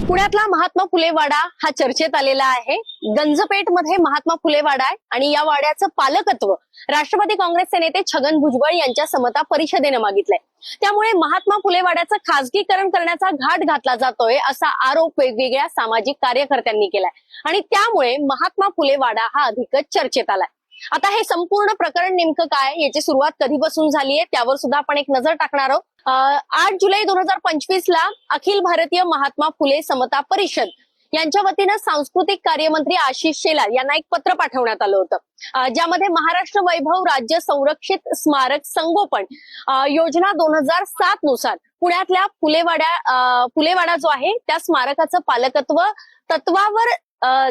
पुण्यातला महात्मा फुले वाडा हा चर्चेत आलेला आहे। गंजपेठ मध्ये महात्मा फुले वाडा आहे आणि या वाड्याचं पालकत्व राष्ट्रवादी काँग्रेसचे नेते छगन भुजबळ यांच्या समता परिषदेने मागितलंय। त्यामुळे महात्मा फुले वाड्याचं खासगीकरण करण्याचा घाट घातला जातोय असा आरोप वेगवेगळ्या सामाजिक कार्यकर्त्यांनी केलाय आणि त्यामुळे महात्मा फुले वाडा हा अधिकच चर्चेत आलाय। आता हे संपूर्ण प्रकरण नेमकं काय, याची सुरुवात कधीपासून झालीये त्यावर सुद्धा आपण एक नजर टाकणार आहोत। 8 जुलै 2025 ला अखिल भारतीय महात्मा फुले समता परिषद यांच्या वतीनं सांस्कृतिक कार्यमंत्री आशिष शेलार यांना एक पत्र पाठवण्यात आलं होतं, ज्यामध्ये महाराष्ट्र वैभव राज्य संरक्षित स्मारक संगोपन योजना 2007 नुसार पुण्यातल्या फुलेवाडा जो आहे त्या स्मारकाचं पालकत्व तत्वावर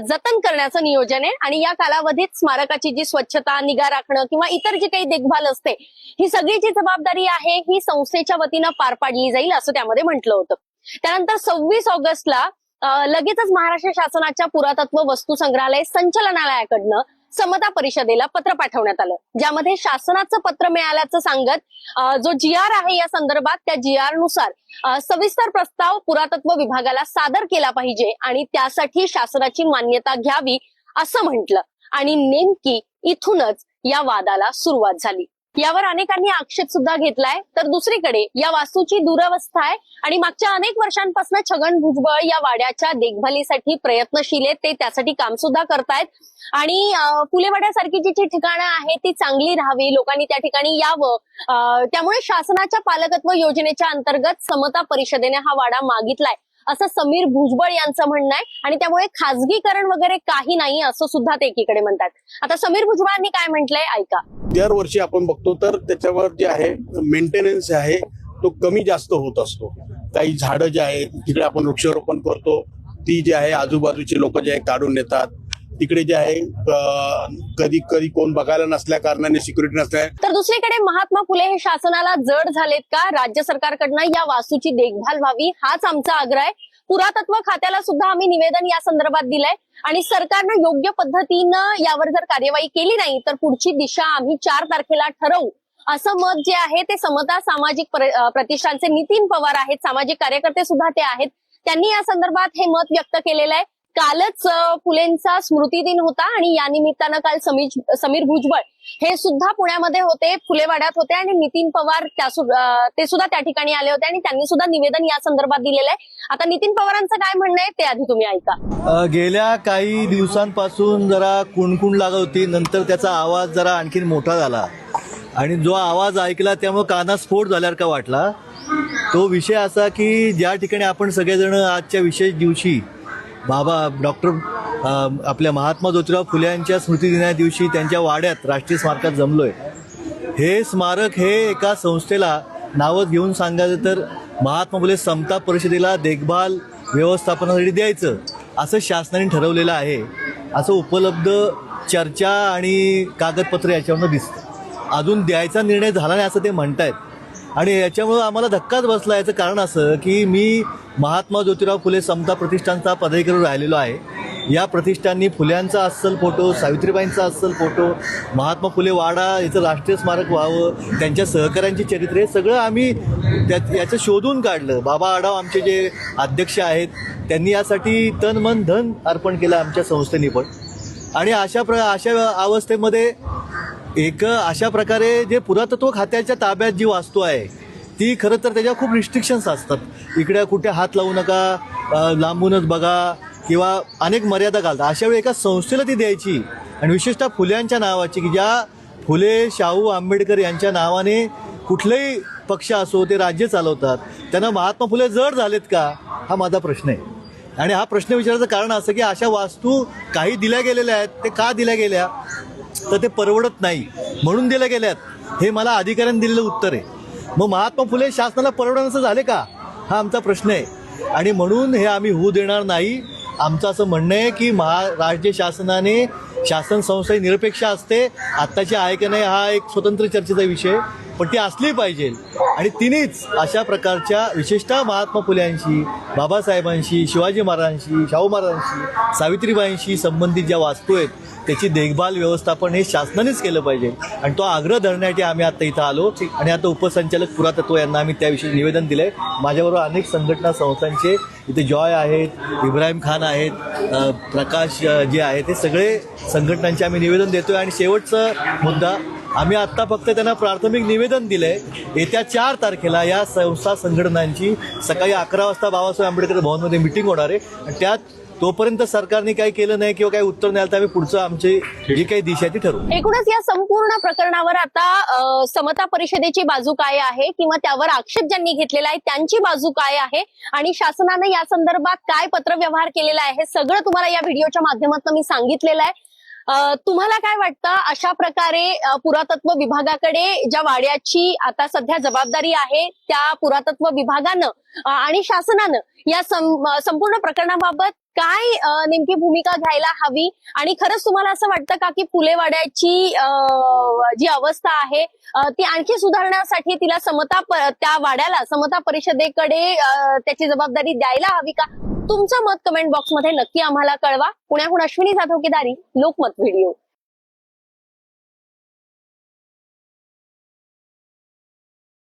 जतन करण्याचं नियोजन आहे आणि या कालावधीत स्मारकाची जी स्वच्छता, निगा राखणं किंवा इतर जी काही देखभाल असते ही सगळी जी जबाबदारी आहे ही संस्थेच्या वतीनं पार पाडली जाईल असं त्यामध्ये म्हटलं होतं। त्यानंतर 26 ऑगस्टला लगेचच महाराष्ट्र शासनाच्या पुरातत्व वस्तू संग्रहालय संचालनालयाकडनं समता परिषदेला पत्र पाठवण्यात आलं, ज्यामध्ये शासनाचं पत्र मिळाल्याचं सांगत जो GR आहे या संदर्भात त्या GR नुसार सविस्तर प्रस्ताव पुरातत्व विभागाला सादर केला पाहिजे आणि त्यासाठी शासनाची मान्यता घ्यावी असं म्हटलं आणि नेमकी इथूनच या वादाला सुरुवात झाली। यावर अनेकांनी आक्षेप सुद्धा घेतलाय। तर दुसरीकडे या वास्तूची दुरवस्था आहे आणि मागच्या अनेक वर्षांपासून छगन भुजबळ या वाड्याच्या देखभालीसाठी प्रयत्नशील आहेत, ते त्यासाठी काम सुद्धा करतायत आणि फुलेवाड्यासारखी जी ठिकाणं आहेत ती चांगली राहावी, लोकांनी त्या ठिकाणी यावं, त्यामुळे शासनाच्या पालकत्व योजनेच्या अंतर्गत समता परिषदेने हा वाडा मागितलाय असं समीर भुजबळ यांचं म्हणणं आहे आणि त्यामुळे खासगीकरण वगैरे काही नाही असं सुद्धा ते एकीकडे म्हणतात। आता समीर भुजबळांनी काय म्हटलंय ऐका। दरवर्षी आपण बघतो तर त्याच्यावर जे आहे मेंटेनन्स आहे तो कमी जास्त होत असतो। काही झाडं जे आहे तिकडे आपण वृक्षारोपण करतो ती जे आहे आजूबाजूचे लोक जे आहे काढून नेतात, तिकडे जे आहे कधी कधी कोण बघायला नसल्या कारणाने सिक्युरिटी नसल्या। तर दुसरीकडे महात्मा फुले हे शासनाला जड झालेत का? राज्य सरकारकडनं या वास्तूची देखभाल व्हावी हाच आमचा आग्रह आहे। पुरातत्व खात्याला सुद्धा आम्ही निवेदन या संदर्भात दिलंय आणि सरकारनं योग्य पद्धतीनं यावर जर कार्यवाही केली नाही तर पुढची दिशा आम्ही 4 तारखेला ठरवू असं मत जे आहे ते समता सामाजिक प्रतिष्ठानचे नितीन पवार आहेत, सामाजिक कार्यकर्ते सुद्धा ते आहेत, त्यांनी या संदर्भात हे मत व्यक्त केलेलं आहे। कालच फुलेंचा स्मृती दिन होता आणि या निमित्तानं काल समीर भुजबळ हे सुद्धा पुण्यामध्ये होते, फुलेवाड्यात होते आणि नितीन पवार ते सुद्धा त्या ठिकाणी आले होते आणि त्यांनी सुद्धा निवेदन या संदर्भात दिलेलं आहे। आता नितीन पवारांचं काय म्हणणं आहे ते आधी तुम्ही ऐका। गेल्या काही दिवसांपासून जरा कुणकुण लागत होती, नंतर त्याचा आवाज जरा आणखीन मोठा झाला आणि जो आवाज ऐकला त्यामुळे कानात स्फोट झाल्यासारखा वाटला। तो विषय असा की ज्या ठिकाणी आपण सगळेजण आजच्या विशेष दिवशी बाबा डॉक्टर आपल्या महात्मा ज्योतिराव फुले यांच्या स्मृतिदिना दिवशी त्यांच्या वाड्यात राष्ट्रीय स्मारकात जमलोय। हे स्मारक हे एका संस्थेला नावं घेऊन सांगायचं तर महात्मा फुले समता परिषदेला देखभाल व्यवस्थापनासाठी द्यायचं असं शासनाने ठरवलेलं आहे, असं उपलब्ध चर्चा आणि कागदपत्र याच्यावरून दिसतं। अजून द्यायचा निर्णय झाला नाही असं ते म्हणतायत आणि याच्यामुळं आम्हाला धक्काच बसला। याचं कारण असं की मी महात्मा ज्योतिराव फुले समता प्रतिष्ठानचा पदाधिकारी राहिलेलो आहे। या प्रतिष्ठाननी फुल्यांचा अस्सल फोटो, सावित्रीबाईंचा अस्सल फोटो, महात्मा फुले वाडा याचं राष्ट्रीय स्मारक व्हावं, त्यांच्या सहकाऱ्यांची चरित्र हे सगळं आम्ही याचं शोधून काढलं। बाबा आढाव आमचे जे अध्यक्ष आहेत त्यांनी यासाठी तन मन धन अर्पण केलं आमच्या संस्थेने पण। आणि अशा अवस्थेमध्ये अशा प्रकारे जे पुरातत्व खात्याच्या ताब्यात जी वास्तू आहे ती खरं तर त्याच्या खूप रिस्ट्रिक्शन्स असतात, इकडे कुठे हात लावू नका, लांबूनच बघा किंवा अनेक मर्यादा घालतात। अशा वेळी एका संस्थेला ती द्यायची आणि विशेषतः फुल्यांच्या नावाची की ज्या फुले, शाहू, आंबेडकर यांच्या नावाने कुठलेही पक्ष असो ते राज्य चालवतात, त्यांना महात्मा फुले जड झालेत का हा माझा प्रश्न आहे। आणि हा प्रश्न विचारायचं कारण असं की अशा वास्तू काही दिल्या गेलेल्या आहेत, ते का दिल्या गेल्या तर ते परवडत नाही म्हणून दिल्या गेल्यात, हे मला अधिकाऱ्यांनी दिलेलं उत्तर आहे। मग महात्मा फुले शासनाला परवडण्याचं झाले का हा आमचा प्रश्न आहे आणि म्हणून हे आम्ही होऊ देणार नाही। आमचं असं म्हणणं आहे की राज्य शासनाने शासन संस्था निरपेक्ष असते, आत्ताची आहे की नाही हा एक स्वतंत्र चर्चेचा विषय, पण ती असली पाहिजे. आणि तिनेच अशा प्रकारच्या विशेषतः महात्मा फुल्यांशी, बाबासाहेबांशी, शिवाजी महाराजांशी, शाहू महाराजांशी, सावित्रीबाईंशी संबंधित ज्या वास्तू आहेत त्याची देखभाल व्यवस्थापन हे शासनानेच केलं पाहिजे. आणि तो आग्रह धरण्यासाठी आम्ही आता इथं आलो आणि आता उपसंचालक पुरातत्व यांना आम्ही त्याविषयी निवेदन दिलंय. माझ्याबरोबर अनेक संघटना संस्थांचे इथे जॉय आहेत, इब्राहिम खान आहेत, प्रकाश जे आहेत, हे सगळे संघटनांचे आम्ही निवेदन देतोय. आणि शेवटचा मुद्दा, आम्ही आत्ता फक्त त्यांना प्राथमिक निवेदन दिलंय. येत्या 4 तारखेला या संस्था संघटनांची सकाळी 11 वाजता बाबासाहेब आंबेडकर भवनमध्ये मिटिंग होणार आहे. आणि त्यात तोपर्यंत सरकारने काही केलं नाही किंवा काही उत्तर नाही तर आम्ही पुढचं आमची जी काही दिशा ती ठरवू. एकूणच या संपूर्ण प्रकरणावर आता समता परिषदेची बाजू काय आहे किंवा त्यावर आक्षेप ज्यांनी घेतलेला आहे त्यांची बाजू काय आहे आणि शासनाने या संदर्भात काय पत्रव्यवहार केलेला आहे हे सगळं तुम्हाला या व्हिडिओच्या माध्यमातून मी सांगितलेलं आहे. तुम्हाला काय वाटतं, अशा प्रकारे पुरातत्व विभागाकडे ज्या वाड्याची आता सध्या जबाबदारी आहे त्या पुरातत्व विभागानं आणि शासनानं या संपूर्ण प्रकरणाबाबत काय नेमकी भूमिका घ्यायला हवी? आणि खरंच तुम्हाला असं वाटतं का की फुलेवाड्याची जी अवस्था आहे ती आणखी सुधारण्यासाठी तिला त्या वाड्याला समता परिषदेकडे त्याची जबाबदारी द्यायला हवी का? तुमचं मत कमेंट बॉक्समध्ये नक्की आम्हाला कळवा. पुण्याहून अश्विनी जाधव केदारी, लोकमत व्हिडिओ.